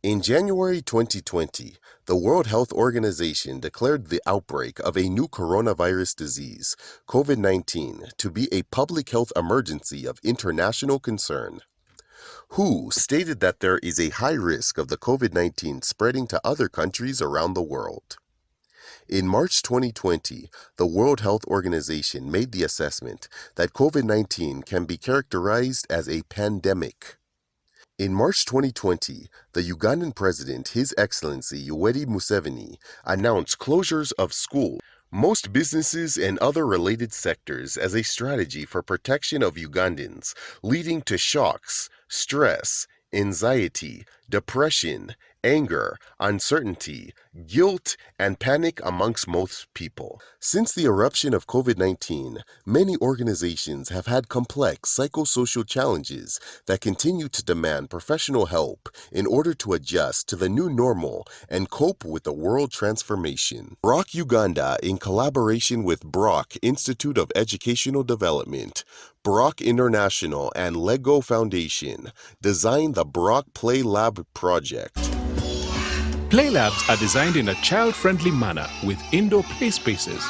In January 2020, the World Health Organization declared the outbreak of a new coronavirus disease, COVID-19, to be a public health emergency of international concern. WHO stated that there is a high risk of the COVID-19 spreading to other countries around the world. In March 2020, the World Health Organization made the assessment that COVID-19 can be characterized as a pandemic. In March 2020, the Ugandan president, His Excellency Yoweri Museveni, announced closures of schools, most businesses, and other related sectors as a strategy for protection of Ugandans, leading to shocks, stress, anxiety, depression, anger, uncertainty, guilt, and panic amongst most people. Since the eruption of COVID-19, many organizations have had complex psychosocial challenges that continue to demand professional help in order to adjust to the new normal and cope with the world transformation. Brac, Uganda, in collaboration with Brac Institute of Educational Development, Brac International, and Lego Foundation, designed the Brac Play Lab project. Play labs are designed in a child-friendly manner with indoor play spaces,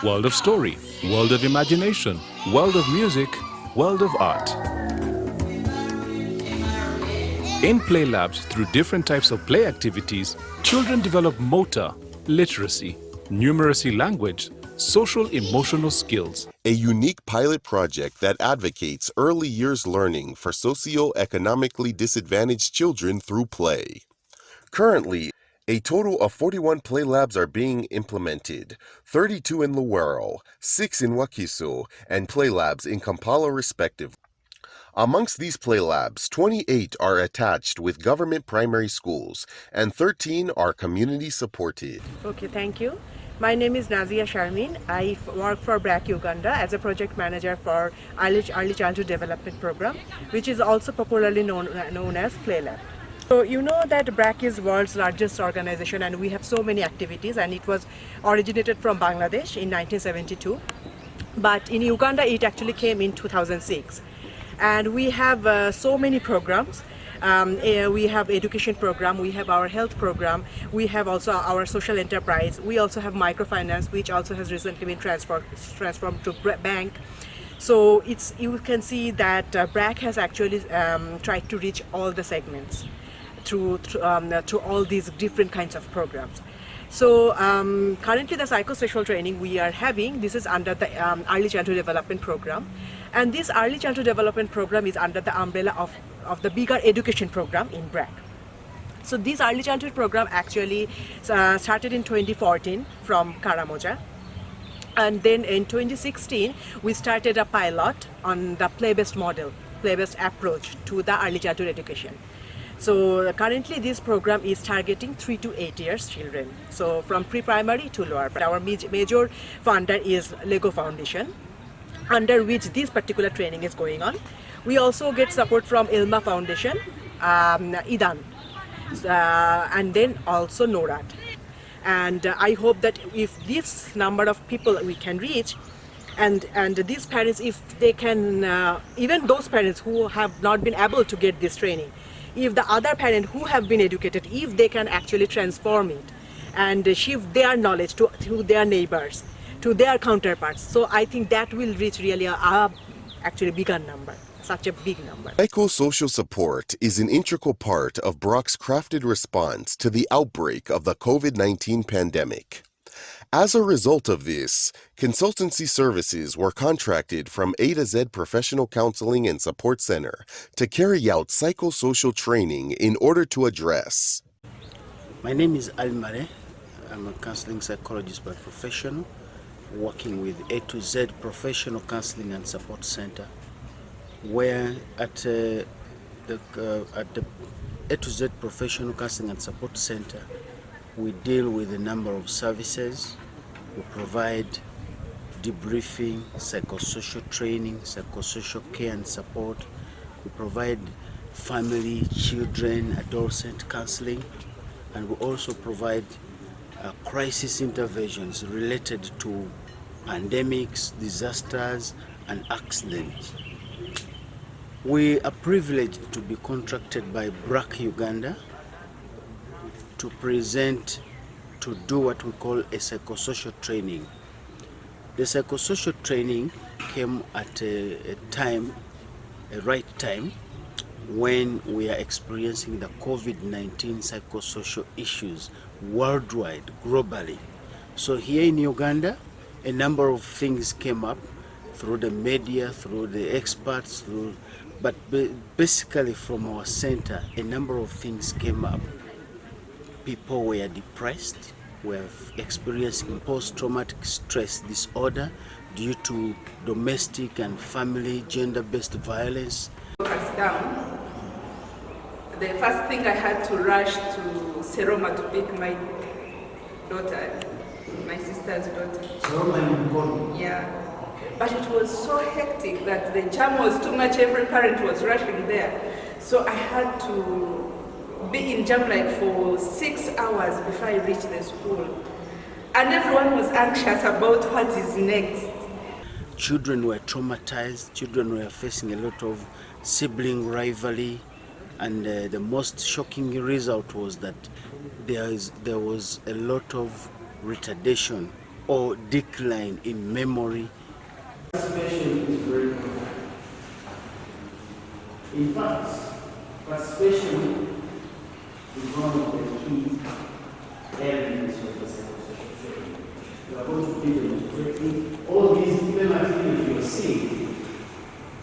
world of story, world of imagination, world of music, world of art. In play labs, through different types of play activities, children develop motor, literacy, numeracy language, social emotional skills. A unique pilot project that advocates early years learning for socio-economically disadvantaged children through play. Currently, a total of 41 play labs are being implemented, 32 in Luwero, 6 in Wakiso, and play labs in Kampala respectively. Amongst these play labs, 28 are attached with government primary schools, and 13 are community supported. Okay, thank you. My name is Nazia Sharmin. I work for Brac Uganda as a project manager for Early Childhood Development Program, which is also popularly known as Play Lab. So you know that Brac is world's largest organization and we have so many activities, and it was originated from Bangladesh in 1972. But in Uganda it actually came in 2006. And we have so many programs. We have education program, we have our health program, we have also our social enterprise, we also have microfinance, which also has recently been transformed to bank. So you can see that Brac has actually tried to reach all the segments through all these different kinds of programs. So currently the psychosocial training we are having, this is under the Early Childhood Development Program, and this Early Childhood Development Program is under the umbrella of the bigger education program in Brac. So this Early Childhood Program actually started in 2014 from Karamoja, and then in 2016 we started a pilot on the play-based model, play-based approach to the early childhood education. So currently this program is targeting 3 to 8 years children, so from pre-primary to lower. Our major funder is Lego Foundation, under which this particular training is going on. We also get support from Ilma Foundation, IDAN, and then also NORAD. And I hope that if this number of people we can reach, and these parents, if they can, even those parents who have not been able to get this training, if the other parent who have been educated, if they can actually transform it and shift their knowledge to their neighbors, to their counterparts, so I think that will reach really a actually bigger number, such a big number. Psychosocial support is an integral part of Brac's crafted response to the outbreak of the COVID-19 pandemic. As a result of this, consultancy services were contracted from A to Z Professional Counseling and Support Center to carry out psychosocial training in order to address. My name is Ali Mare. I'm a counseling psychologist by profession, working with A to Z Professional Counseling and Support Center, where at the A to Z Professional Counseling and Support Center, we deal with a number of services. We provide debriefing, psychosocial training, psychosocial care and support. We provide family, children, adolescent counseling, and we also provide crisis interventions related to pandemics, disasters, and accidents. We are privileged to be contracted by Brac Uganda. to present, to do what we call a psychosocial training. The psychosocial training came at a right time, when we are experiencing the COVID-19 psychosocial issues worldwide, globally. So here in Uganda, a number of things came up through the media, through the experts, but basically from our center, a number of things came up. People were depressed, were experiencing post-traumatic stress disorder due to domestic and family gender-based violence. Us down. The first thing I had to rush to Seroma to pick my daughter, my sister's daughter. Seroma in Uganda? Yeah. But it was so hectic that the jam was too much, every parent was rushing there. So I had to be in jam like for 6 hours before I reached the school. And everyone was anxious about what is next. Children were traumatized, children were facing a lot of sibling rivalry, and the most shocking result was that there was a lot of retardation or decline in memory. Participation is very important. In fact, participation is one of the key elements of the psychosocial training. We are going to be demonstrating all these materials you are seeing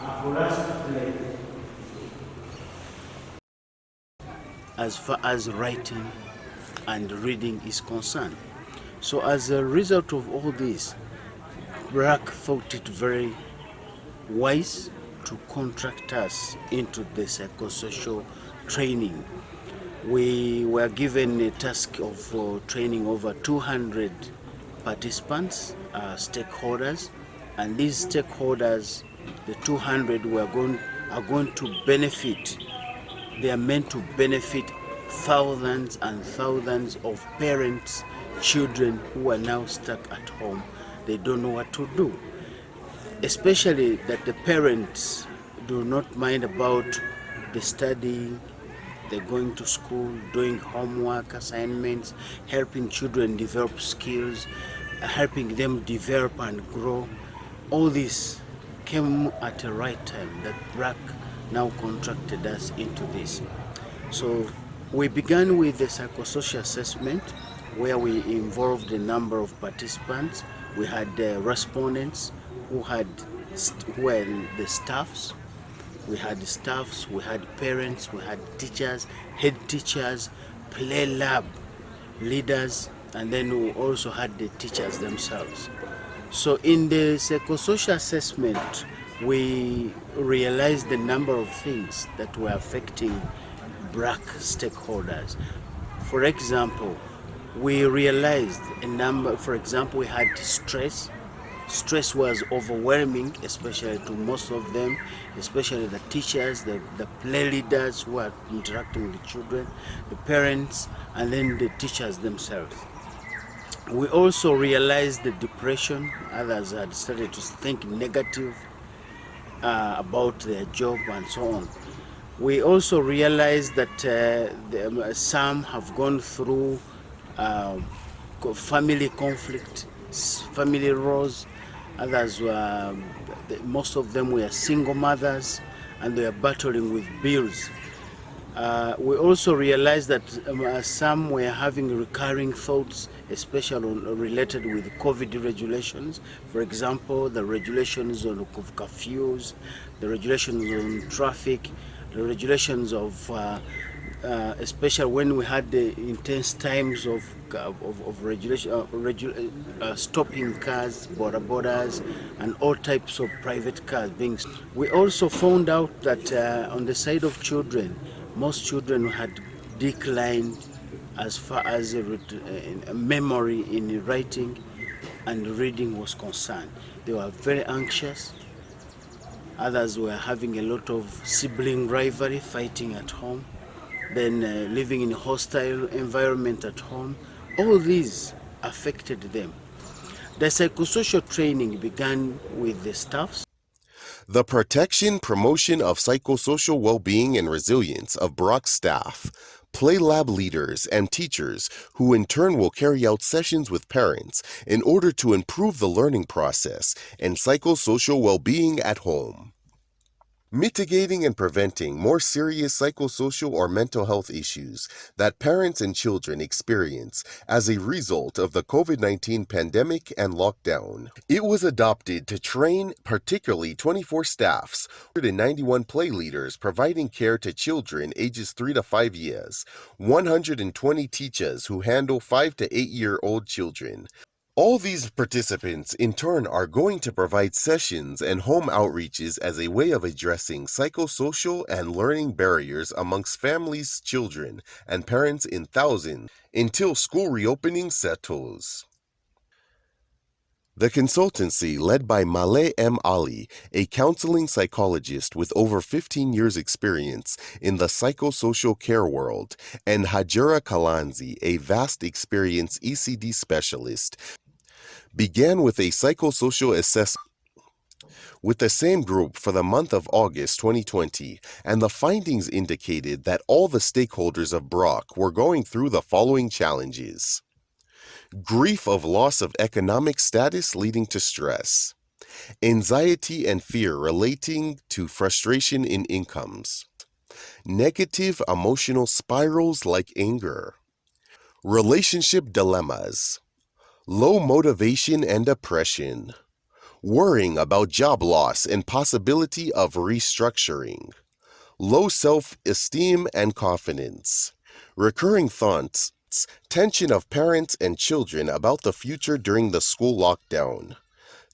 are for us to play. As far as writing and reading is concerned. So as a result of all this, Brac thought it very wise to contract us into the psychosocial training. We were given a task of training over 200 participants, stakeholders, and these stakeholders, the 200 are going to benefit. They are meant to benefit thousands and thousands of parents, children who are now stuck at home. They don't know what to do. Especially that the parents do not mind about the studying, they're going to school, doing homework, assignments, helping children develop skills, helping them develop and grow. All this came at the right time that Brac now contracted us into this. So we began with the psychosocial assessment, where we involved a number of participants. We had respondents who were the staffs. We had staffs, we had parents, we had teachers, head teachers, play lab leaders, and then we also had the teachers themselves. So in the psychosocial assessment, we realized the number of things that were affecting Brac stakeholders. For example, we realized we had stress. Stress was overwhelming, especially to most of them, especially the teachers, the play leaders who are interacting with the children, the parents, and then the teachers themselves. We also realized the depression. Others had started to think negative about their job and so on. We also realized that some have gone through family conflict, family roles. Others were, most of them were single mothers, and they are battling with bills. We also realized that some were having recurring thoughts, especially related with COVID regulations. For example, the regulations on curfews, the regulations on traffic, the regulations of especially when we had the intense times of stopping cars, border and all types of private cars being. We also found out that on the side of children, most children had declined as far as memory in writing and reading was concerned. They were very anxious. Others were having a lot of sibling rivalry, fighting at home, then living in a hostile environment at home. All these affected them. The psychosocial training began with the staffs. The protection, promotion of psychosocial well-being and resilience of Brac staff, Play lab leaders and teachers who in turn will carry out sessions with parents in order to improve the learning process and psychosocial well-being at home. Mitigating and preventing more serious psychosocial or mental health issues that parents and children experience as a result of the COVID-19 pandemic and lockdown. It was adopted to train particularly 24 staffs, 191 play leaders providing care to children ages 3 to 5 years, 120 teachers who handle 5 to 8-year-old children. All these participants, in turn, are going to provide sessions and home outreaches as a way of addressing psychosocial and learning barriers amongst families, children, and parents in thousands until school reopening settles. The consultancy, led by Malay M. Ali, a counseling psychologist with over 15 years' experience in the psychosocial care world, and Hajira Kalanzi, a vast experience ECD specialist, began with a psychosocial assessment with the same group for the month of August 2020, and the findings indicated that all the stakeholders of Brac were going through the following challenges: grief of loss of economic status leading to stress, anxiety and fear relating to frustration in incomes, negative emotional spirals like anger, relationship dilemmas, low motivation and depression, worrying about job loss and possibility of restructuring, low self-esteem and confidence, recurring thoughts, tension of parents and children about the future during the school lockdown,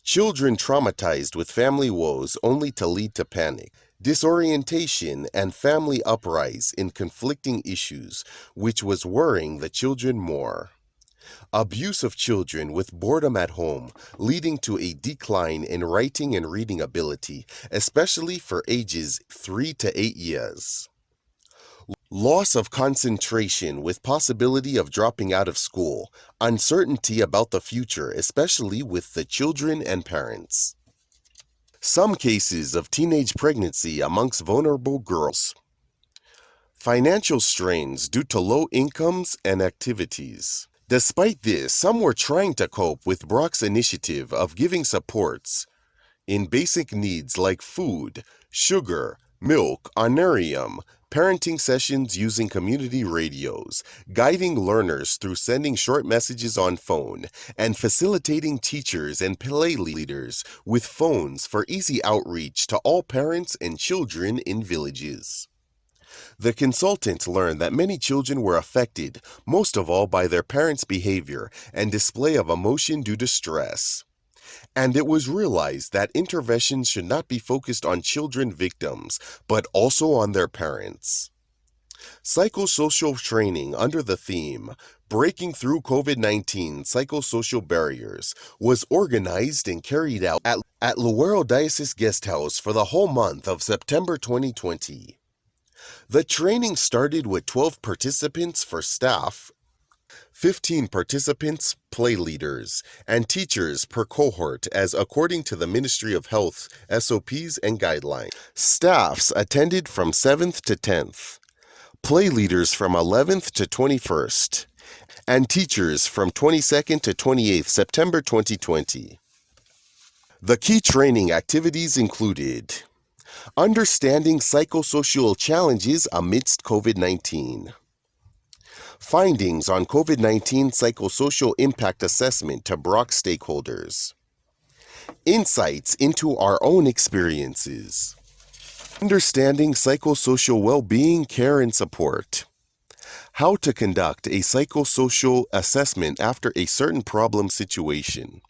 children traumatized with family woes only to lead to panic, disorientation and family uprise in conflicting issues, which was worrying the children more. Abuse of children with boredom at home, leading to a decline in writing and reading ability, especially for ages 3 to 8 years. Loss of concentration with possibility of dropping out of school, uncertainty about the future, especially with the children and parents. Some cases of teenage pregnancy amongst vulnerable girls. Financial strains due to low incomes and activities. Despite this, some were trying to cope with Brac's initiative of giving supports in basic needs like food, sugar, milk, honorarium, parenting sessions using community radios, guiding learners through sending short messages on phone, and facilitating teachers and play leaders with phones for easy outreach to all parents and children in villages. The consultant learned that many children were affected, most of all by their parents' behavior and display of emotion due to stress. And it was realized that interventions should not be focused on children victims, but also on their parents. Psychosocial training under the theme, Breaking Through COVID-19 Psychosocial Barriers, was organized and carried out at Luero Diocese Guest House for the whole month of September 2020. The training started with 12 participants for staff, 15 participants, play leaders, and teachers per cohort as according to the Ministry of Health SOPs and guidelines. Staffs attended from 7th to 10th, play leaders from 11th to 21st, and teachers from 22nd to 28th September 2020. The key training activities included understanding psychosocial challenges amidst COVID-19. Findings on COVID-19 psychosocial impact assessment to Brac stakeholders. Insights into our own experiences. Understanding psychosocial well-being, care, and support. How to conduct a psychosocial assessment after a certain problem situation.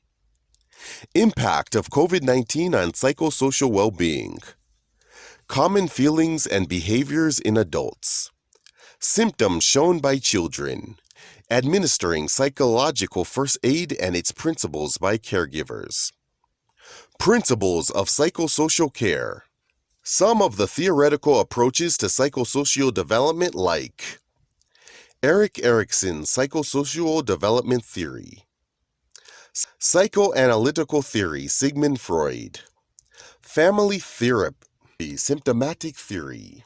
Impact of COVID-19 on psychosocial well-being. Common feelings and behaviors in adults. Symptoms shown by children. Administering psychological first aid and its principles by caregivers. Principles of psychosocial care. Some of the theoretical approaches to psychosocial development like Erik Erikson's psychosocial development theory. Psychoanalytical theory, Sigmund Freud. Family therapy, symptomatic theory.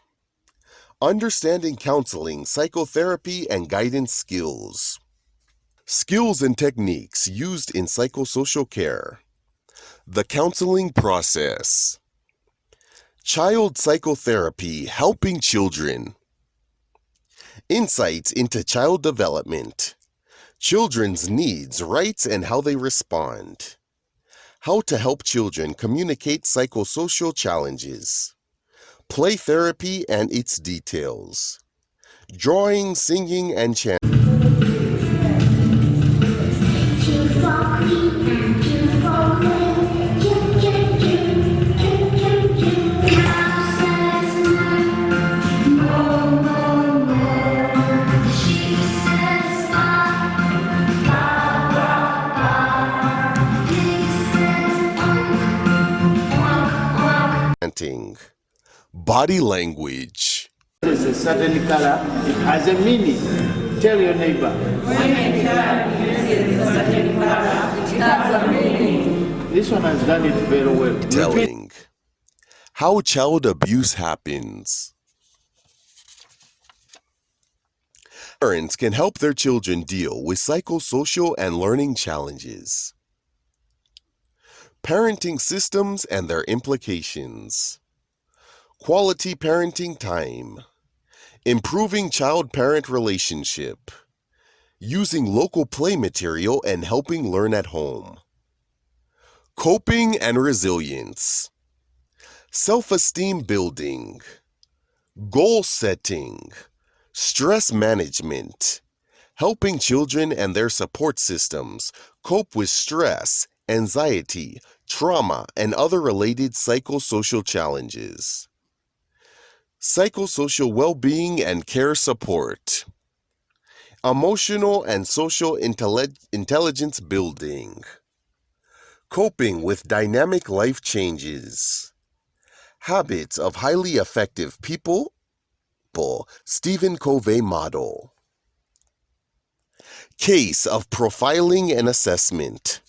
Understanding counseling, psychotherapy, and guidance skills. Skills and techniques used in psychosocial care. The counseling process. Child psychotherapy helping children. Insights into child development. Children's needs, rights, and how they respond. How to help children communicate psychosocial challenges. Play therapy and its details. Drawing, singing, and chanting. Body language. There's a certain color, it has a meaning. Tell your neighbor. When a child uses a certain color, it has a meaning. This one has done it very well. Telling. How child abuse happens. Parents can help their children deal with psychosocial and learning challenges. Parenting systems and their implications. Quality parenting time. Improving child-parent relationship. Using local play material and helping learn at home. Coping and resilience. Self-esteem building. Goal setting. Stress management. Helping children and their support systems cope with stress, anxiety, trauma, and other related psychosocial challenges. Psychosocial well-being and care support. Emotional and social intelligence building. Coping with dynamic life changes. Habits of highly effective people. Stephen Covey model. Case of profiling and assessment.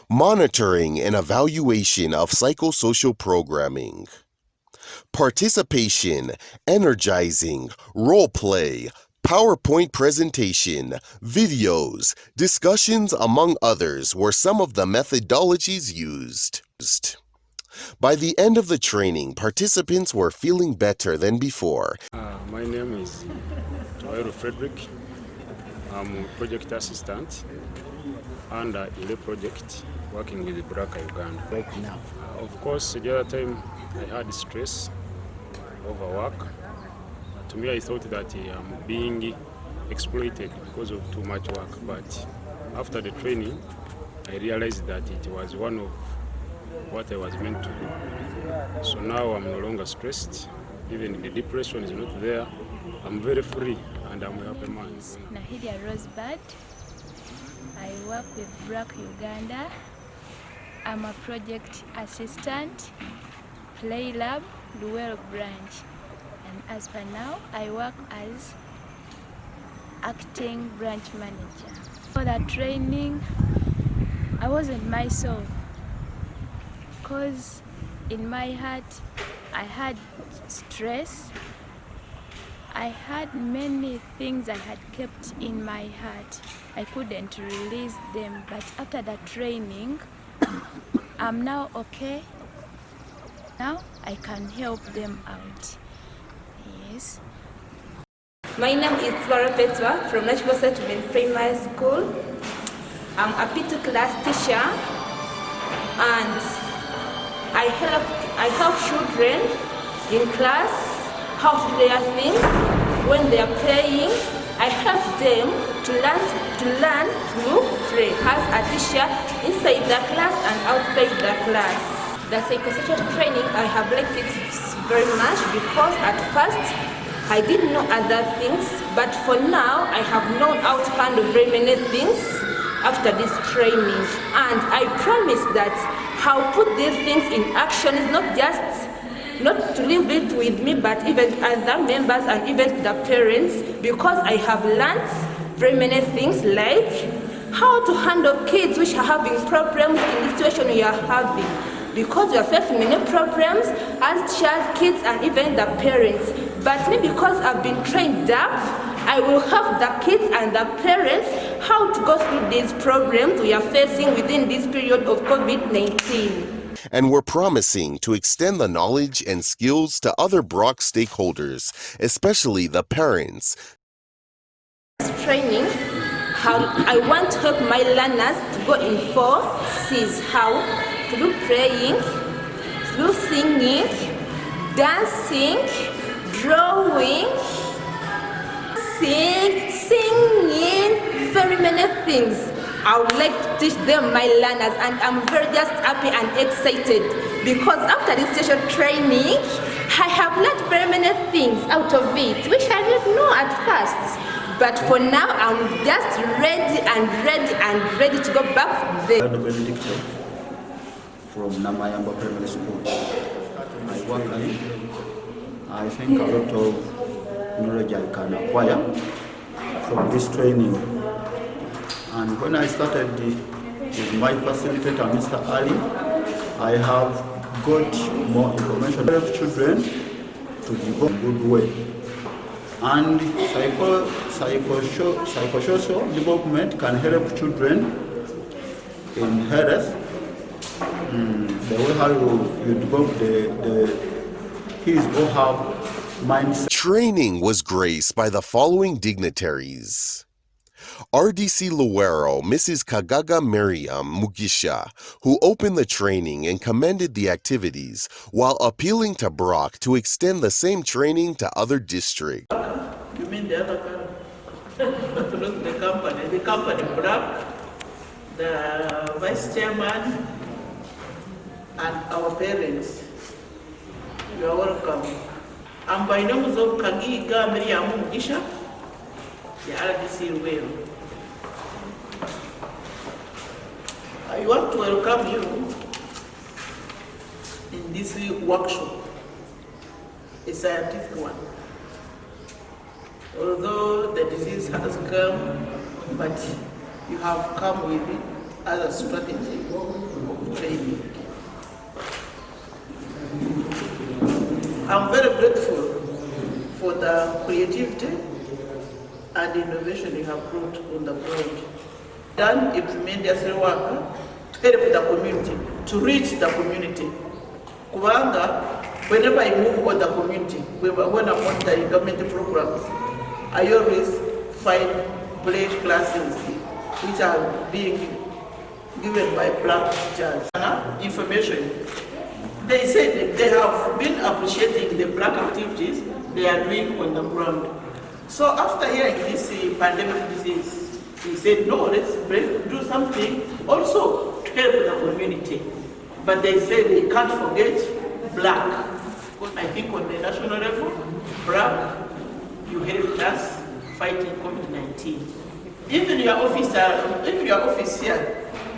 Monitoring and evaluation of psychosocial programming. Participation, energizing, role play, PowerPoint presentation, videos, discussions, among others, were some of the methodologies used. By the end of the training, participants were feeling better than before. My name is Toero Frederick. I'm a project assistant under the project working with Brac, Uganda. Right now. Of course, the other time I had stress, overwork. To me, I thought that I'm being exploited because of too much work. But after the training, I realized that it was one of what I was meant to do. So now I'm no longer stressed. Even the depression is not there. I'm very free and I'm a happy man. Nahidia Rosebud. I work with Brac, Uganda. I'm a project assistant, Play Lab, Luwero branch. And as per now, I work as acting branch manager. For that training, I wasn't myself, because in my heart, I had stress. I had many things I had kept in my heart. I couldn't release them, but after that training, I'm now okay. Now I can help them out. Yes. My name is Laura Petwa from National Settlement Primary School. I'm a P2 class teacher and I help children in class how to do their things when they are playing. I help them to learn through play as a teacher inside the class and outside the class. The psychosocial training, I have liked it very much because at first I didn't know other things, but for now I have known how to handle very many things after this training. And I promise that I'll put these things in action. It's not to leave it with me, but even other members and even the parents, because I have learned very many things like how to handle kids which are having problems in the situation we are having. Because we are facing many problems as teachers, kids, and even the parents. But me, because I've been trained up, I will help the kids and the parents how to go through these problems we are facing within this period of COVID-19. And we're promising to extend the knowledge and skills to other Brac stakeholders, especially the parents. Training, how I want to help my learners to go in 4 C's. How? Through praying, through singing, dancing, drawing, singing, very many things. I would like to teach them, my learners, and I'm very just happy and excited because after this station training, I have learned very many things out of it, which I didn't know at first. But for now, I'm just ready to go back there. From Namayamba Primary School. I work in, I think a lot of knowledge I can acquire from this training. And when I started with my facilitator, Mr. Ali, I have got more information of children to develop a good way. And psychosocial development can help children in health. The way how you develop his or her mindset. Training was graced by the following dignitaries. RDC Luwero, Mrs. Kagaga Miriam Mugisha, who opened the training and commended the activities while appealing to Brac to extend the same training to other districts. You mean the other company? The company Brac, the vice chairman, and our parents. You are welcome. I'm by name of Kagiga Miriam Mugisha, the RDC Luwero. I want to welcome you in this workshop, a scientific one. Although the disease has come, but you have come with it as a strategy of training. I'm very grateful for the creativity and innovation you have brought on the ground. Done a tremendous work to help the community, to reach the community. Kubanga, whenever I move on the community, when I'm on the government programs, I always find play classes which are being given by Brac teachers. Information. They said they have been appreciating the Brac activities they are doing on the ground. So after hearing this pandemic disease, we said, no, let's do something also to help the community. But they said they can't forget Brac. I think on the national level, Brac, you helped us fighting COVID-19. Even your office here,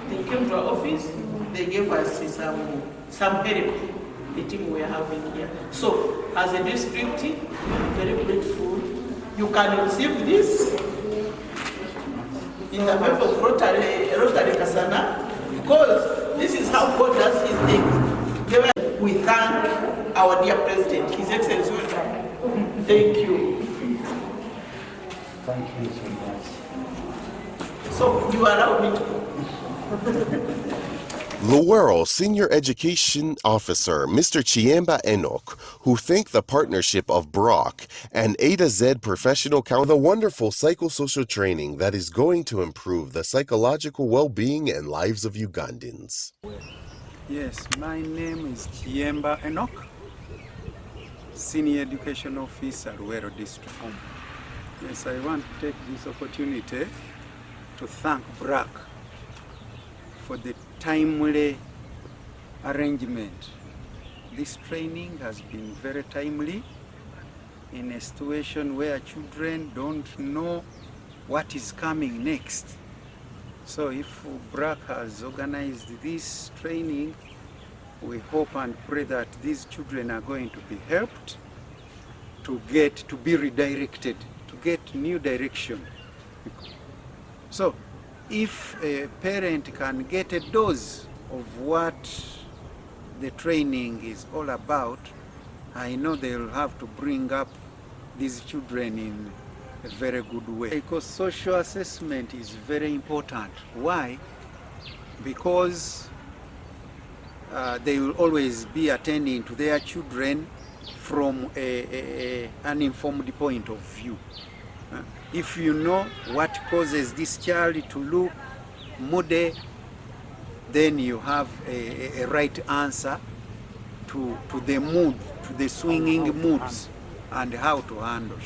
they came to our office, they gave us some help, the team we are having here. So, as a district, I'm very grateful. You can receive this in the name of Rotary Kasana, because this is how God does his things. We thank our dear President, His Excellency. Thank you. Thank you so much. So, you allow me to go. Luwero Senior Education Officer Mr. Chiemba Enoch, who thanked the partnership of Brac and A to Z Professional Council, the wonderful psychosocial training that is going to improve the psychological well-being and lives of Ugandans. Yes, my name is Chiemba Enoch, Senior Education Officer, Luwero District. Yes, I want to take this opportunity to thank Brac for the timely arrangement. This training has been very timely in a situation where children don't know what is coming next. So if Brac has organized this training, we hope and pray that these children are going to be helped to be redirected, to get new direction. So if a parent can get a dose of what the training is all about, I know they'll have to bring up these children in a very good way. Because social assessment is very important. Why? Because they will always be attending to their children from an informed point of view. If you know what causes this child to look moody, then you have a right answer to the mood, to the swinging moods, and how to handle.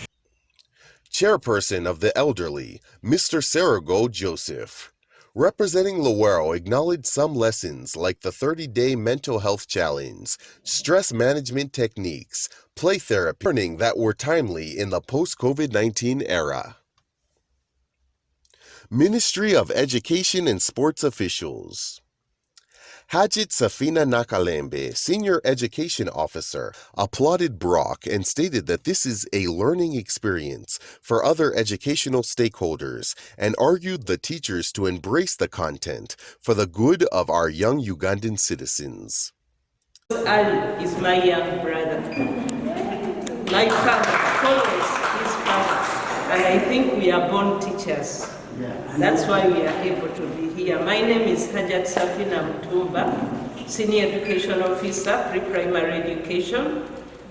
Chairperson of the Elderly, Mr. Sarago Joseph. Representing Lowero acknowledged some lessons like the 30-day mental health challenge, stress management techniques, play therapy, learning that were timely in the post-COVID-19 era. Ministry of Education and Sports officials. Hajit Safina Nakalembe, Senior Education Officer, applauded Brac and stated that this is a learning experience for other educational stakeholders and argued the teachers to embrace the content for the good of our young Ugandan citizens. Ali is my young brother. My father follows his father, and I think we are born teachers. That's why we are able to be here. My name is Hajat Safina Mutumba, Senior Education Officer, Pre-Primary Education,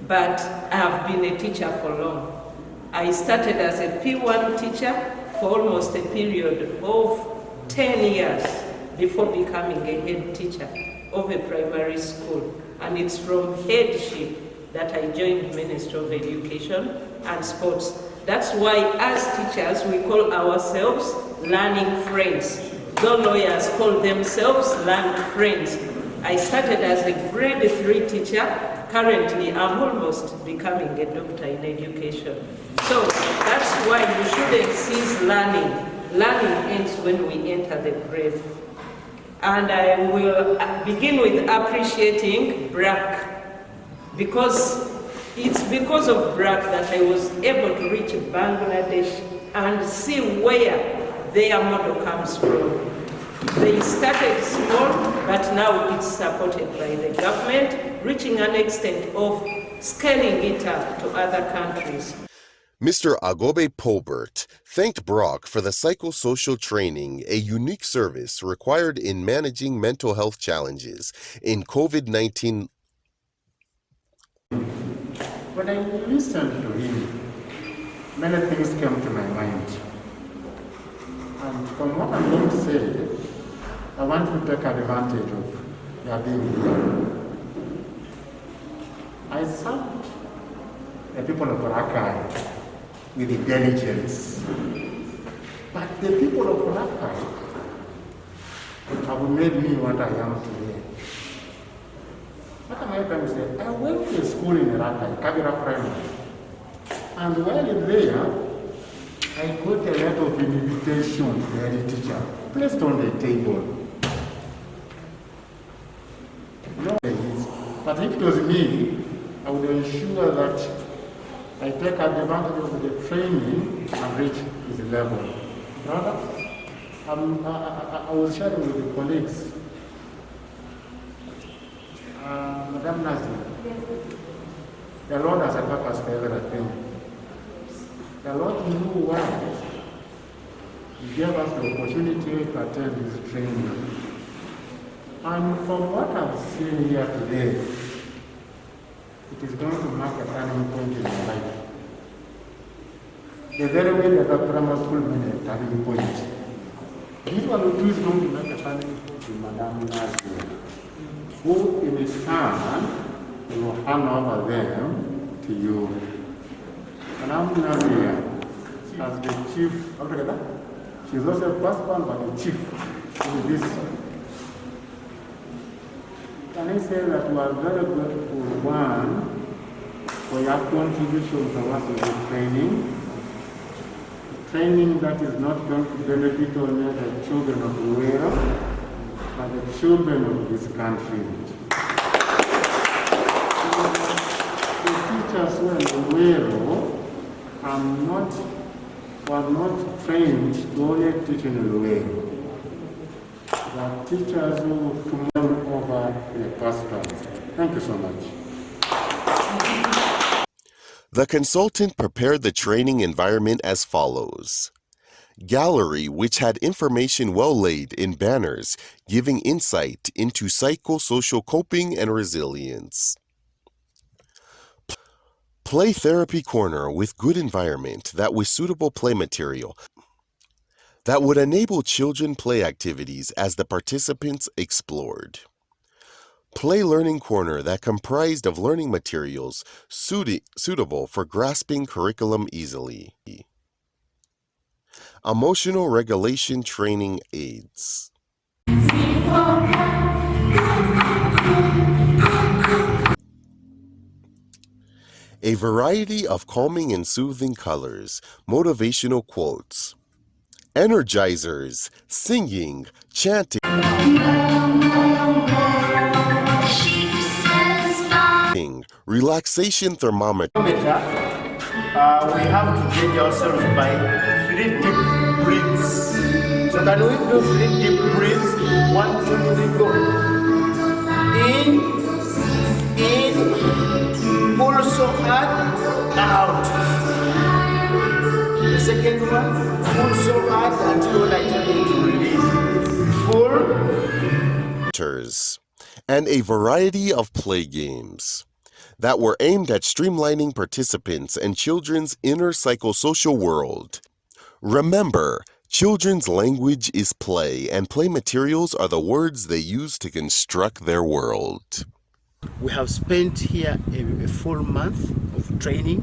but I have been a teacher for long. I started as a P1 teacher for almost a period of 10 years before becoming a head teacher of a primary school. And it's from headship that I joined Ministry of Education and Sports. That's why as teachers we call ourselves learning friends. The lawyers call themselves learned friends. I started as a grade 3 teacher. Currently I'm almost becoming a doctor in education. So that's why you shouldn't cease learning. Learning ends when we enter the grave. And I will begin with appreciating Brac, because it's because of Brac that I was able to reach Bangladesh and see where their model comes from. They started small, but now it's supported by the government, reaching an extent of scaling it up to other countries. Mr. Agobe Polbert thanked Brac for the psychosocial training, a unique service required in managing mental health challenges in COVID-19. When I listened to him, many things came to my mind. And from what I'm going to say, I want to take advantage of their being here. I served the people of Brac with diligence. But the people of Brac have made me what I am today. What am I trying to say? I went to a school in Brac, Kabira Primary. And while there, I got a lot of invitations to the teacher placed on the table. No, but if it was me, I would ensure that I take advantage of the training and reach his level. Brother, I was sharing with the colleagues. Madam Nazi, the Lord has a purpose for everything. The Lord knew why He gave us the opportunity to attend this training. And from what I've seen here today, it is going to mark a turning point in my life. The very way that the primary school made a turning point. This one too is going to make a turning point in Madam Nazi, who in his turn will hand over them to you. Madam Nazi, as the chief, she's also a husband but the chief in this. Can I say that we are very grateful, one, for your contribution to us in the training that is not going to benefit only the children of the world, but the children of this country. The teachers who are in the world were not trained to only teach in the world. The teachers who come over the pastors. Thank you so much. The consultant prepared the training environment as follows. Gallery, which had information well laid in banners giving insight into psychosocial coping and resilience. Play therapy corner with good environment that with suitable play material that would enable children play activities as the participants explored. Play learning corner that comprised of learning materials suitable for grasping curriculum easily. Emotional regulation training aids. A variety of calming and soothing colors, motivational quotes, energizers, singing, chanting, relaxation thermometer. We have to gauge ourselves by 3 deep breaths. So can we do 3 deep breaths? 1, 2, 3, go. In, pull so hard, out. The second one, pull so hard until I tell you to release. Pull. And a variety of play games that were aimed at streamlining participants and children's inner psychosocial world. Remember, children's language is play, and play materials are the words they use to construct their world. We have spent here a full month of training,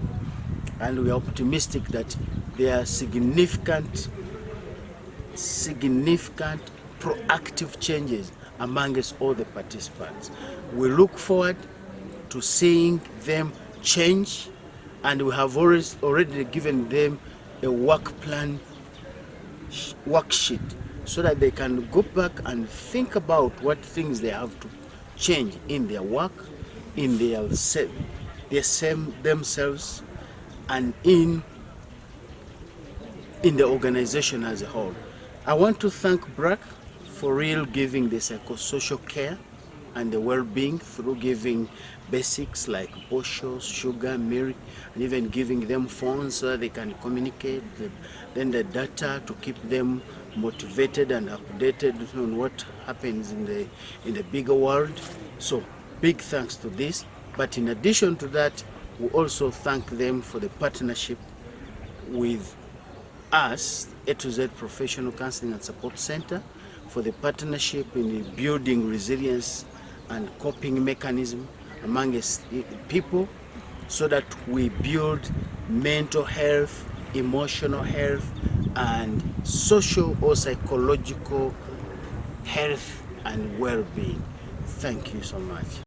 and we are optimistic that there are significant proactive changes amongst all the participants. We look forward to seeing them change, and we have already given them a work plan worksheet so that they can go back and think about what things they have to change in their work, in themselves, and in the organization as a whole. I want to thank Brac for real giving the psychosocial care and the well-being through giving basics like bushels, sugar, milk, and even giving them phones so that they can communicate, then the data to keep them motivated and updated on what happens in the bigger world. So big thanks to this. But in addition to that, we also thank them for the partnership with us, A to Z Professional Counseling and Support Center, for the partnership in building resilience and coping mechanism amongst people so that we build mental health, emotional health, and social or psychological health and well-being. Thank you so much.